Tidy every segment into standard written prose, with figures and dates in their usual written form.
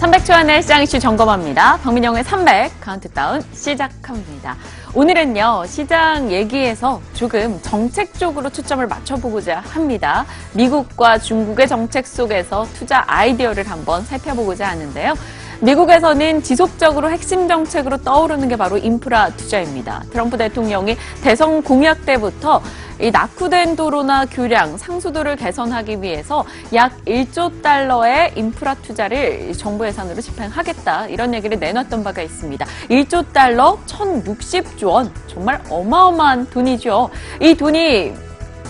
300초안의 시장 이슈 점검합니다. 박민영의 300 카운트다운 시작합니다. 오늘은요, 시장 얘기에서 조금 정책 쪽으로 초점을 맞춰보고자 합니다. 미국과 중국의 정책 속에서 투자 아이디어를 한번 살펴보고자 하는데요. 미국에서는 지속적으로 핵심 정책으로 떠오르는 게 바로 인프라 투자입니다. 트럼프 대통령이 대선 공약 때부터 이 낙후된 도로나 교량, 상수도를 개선하기 위해서 약 1조 달러의 인프라 투자를 정부 예산으로 집행하겠다, 이런 얘기를 내놨던 바가 있습니다. 1조 달러, 1,060조 원, 정말 어마어마한 돈이죠. 이 돈이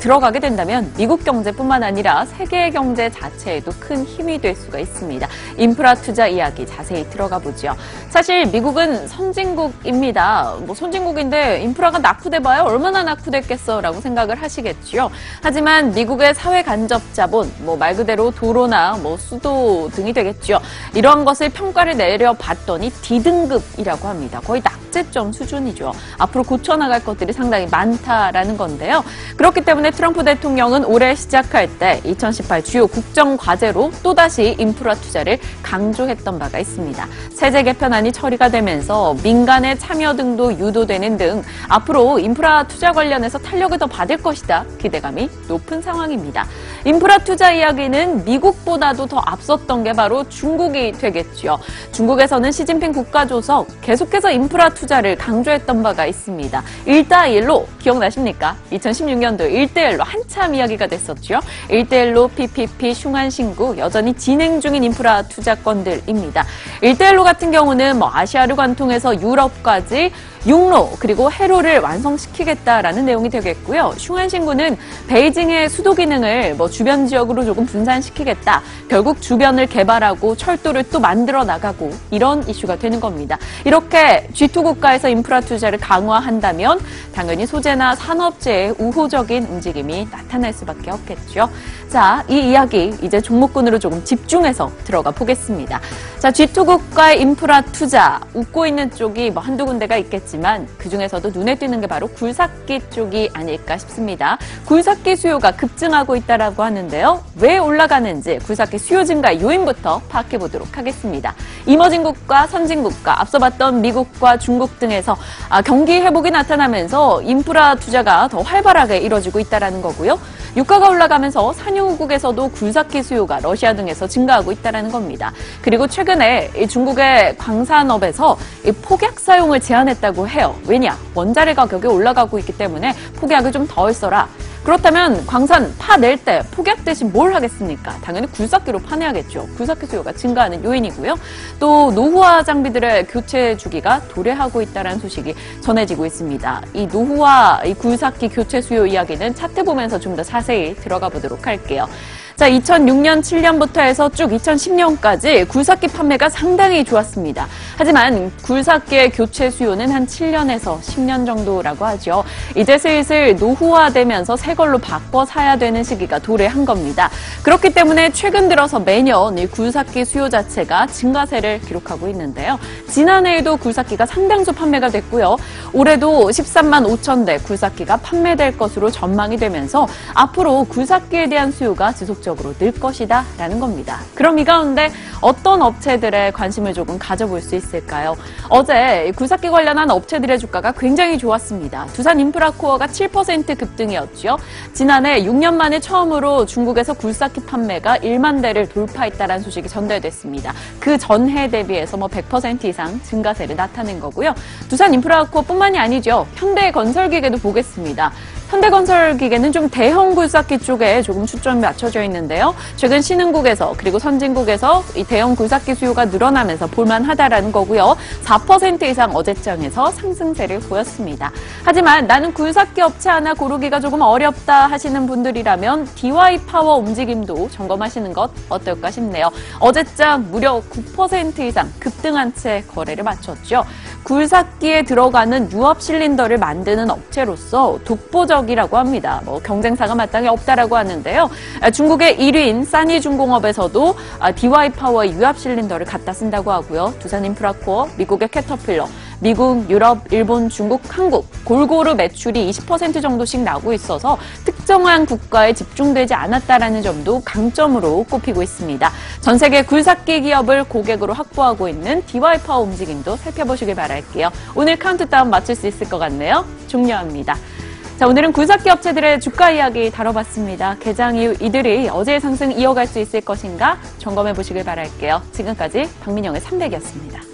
들어가게 된다면 미국 경제뿐만 아니라 세계 경제 자체에도 큰 힘이 될 수가 있습니다. 인프라 투자 이야기 자세히 들어가 보죠. 사실 미국은 선진국입니다. 선진국인데 인프라가 낙후돼봐야 얼마나 낙후됐겠어라고 생각을 하시겠죠. 하지만 미국의 사회 간접 자본, 말 그대로 도로나 수도 등이 되겠죠. 이러한 것을 평가를 내려봤더니 D등급이라고 합니다. 거의 낙제점 수준이죠. 앞으로 고쳐나갈 것들이 상당히 많다라는 건데요. 그렇기 때문에 트럼프 대통령은 올해 시작할 때 2018 주요 국정과제로 또다시 인프라 투자를 강조했던 바가 있습니다. 세제 개편안이 처리가 되면서 민간의 참여 등도 유도되는 등 앞으로 인프라 투자 관련해서 탄력을 더 받을 것이다, 기대감이 높은 상황입니다. 인프라 투자 이야기는 미국보다도 더 앞섰던 게 바로 중국이 되겠죠. 중국에서는 시진핑 국가주석 계속해서 인프라 투자를 강조했던 바가 있습니다. 일다일로 기억나십니까? 2016년도 1대1로 한참 이야기가 됐었죠. 1대1로 PPP, 슝안신구 여전히 진행 중인 인프라 투자건들입니다. 1대1로 같은 경우는 아시아를 관통해서 유럽까지 육로 그리고 해로를 완성시키겠다라는 내용이 되겠고요. 슝안신구는 베이징의 수도 기능을 주변 지역으로 조금 분산시키겠다. 결국 주변을 개발하고 철도를 또 만들어 나가고 이런 이슈가 되는 겁니다. 이렇게 G2 국가에서 인프라 투자를 강화한다면 당연히 소재나 산업재의 우호적인 움직임이 나타날 수밖에 없겠죠. 자, 이 이야기 이제 종목군으로 조금 집중해서 들어가 보겠습니다. 자, G2 국가의 인프라 투자 웃고 있는 쪽이 한두 군데가 있겠지만 그중에서도 눈에 띄는 게 바로 굴삭기 쪽이 아닐까 싶습니다. 굴삭기 수요가 급증하고 있다라고 하는데요. 왜 올라가는지 굴삭기 수요 증가 요인부터 파악해 보도록 하겠습니다. 이머징 국가, 선진 국가, 앞서 봤던 미국과 중국 등에서 경기 회복이 나타나면서 인프라 투자가 더 활발하게 이뤄지고 있다는 거고요. 유가가 올라가면서 산유국에서도 굴삭기 수요가 러시아 등에서 증가하고 있다는 겁니다. 그리고 최근에 중국의 광산업에서 폭약 사용을 제한했다고 해요. 왜냐? 원자재 가격이 올라가고 있기 때문에 폭약을 좀 덜 써라. 그렇다면 광산 파낼 때 폭약 대신 뭘 하겠습니까? 당연히 굴삭기로 파내야겠죠. 굴삭기 수요가 증가하는 요인이고요. 또 노후화 장비들의 교체 주기가 도래하고 있다는 소식이 전해지고 있습니다. 이 노후화, 이 굴삭기 교체 수요 이야기는 차트 보면서 좀 더 자세히 들어가 보도록 할게요. 자, 2006년, 7년부터 해서 쭉 2010년까지 굴삭기 판매가 상당히 좋았습니다. 하지만 굴삭기의 교체 수요는 한 7년에서 10년 정도라고 하죠. 이제 슬슬 노후화되면서 새 걸로 바꿔 사야 되는 시기가 도래한 겁니다. 그렇기 때문에 최근 들어서 매년 이 굴삭기 수요 자체가 증가세를 기록하고 있는데요. 지난해에도 굴삭기가 상당수 판매가 됐고요. 올해도 13만 5천 대 굴삭기가 판매될 것으로 전망이 되면서 앞으로 굴삭기에 대한 수요가 지속적으로 늘 것이다 라는 겁니다. 그럼 이 가운데 어떤 업체들의 관심을 조금 가져볼 수 있을까요? 어제 굴삭기 관련한 업체들의 주가가 굉장히 좋았습니다. 두산 인프라코어가 7% 급등이었죠. 지난해 6년 만에 처음으로 중국에서 굴삭기 판매가 1만 대를 돌파했다는 소식이 전달됐습니다. 그 전해 대비해서 100% 이상 증가세를 나타낸 거고요. 두산 인프라코어뿐만이 아니죠. 현대건설기계도 보겠습니다. 현대건설기계는 좀 대형 굴삭기 쪽에 조금 초점이 맞춰져 있는데요. 최근 신흥국에서 그리고 선진국에서 이 대형 굴삭기 수요가 늘어나면서 볼만하다라는 거고요. 4% 이상 어제장에서 상승세를 보였습니다. 하지만 나는 굴삭기 업체 하나 고르기가 조금 어렵다 하시는 분들이라면 DY파워 움직임도 점검하시는 것 어떨까 싶네요. 어제장 무려 9% 이상 급등한 채 거래를 마쳤죠. 굴삭기에 들어가는 유압 실린더를 만드는 업체로서 독보적이라고 합니다. 경쟁사가 마땅히 없다라고 하는데요. 중국의 1위인 싸니중공업에서도 DY파워의 유압 실린더를 갖다 쓴다고 하고요. 두산 인프라코어, 미국의 캐터필러, 미국, 유럽, 일본, 중국, 한국 골고루 매출이 20% 정도씩 나오고 있어서 특정한 국가에 집중되지 않았다라는 점도 강점으로 꼽히고 있습니다. 전 세계 굴삭기 기업을 고객으로 확보하고 있는 DY파워 움직임도 살펴보시길 바랄게요. 오늘 카운트다운 맞출 수 있을 것 같네요. 종료합니다. 자, 오늘은 굴삭기 업체들의 주가 이야기 다뤄봤습니다. 개장 이후 이들이 어제의 상승 이어갈 수 있을 것인가 점검해 보시길 바랄게요. 지금까지 박민영의 300이었습니다.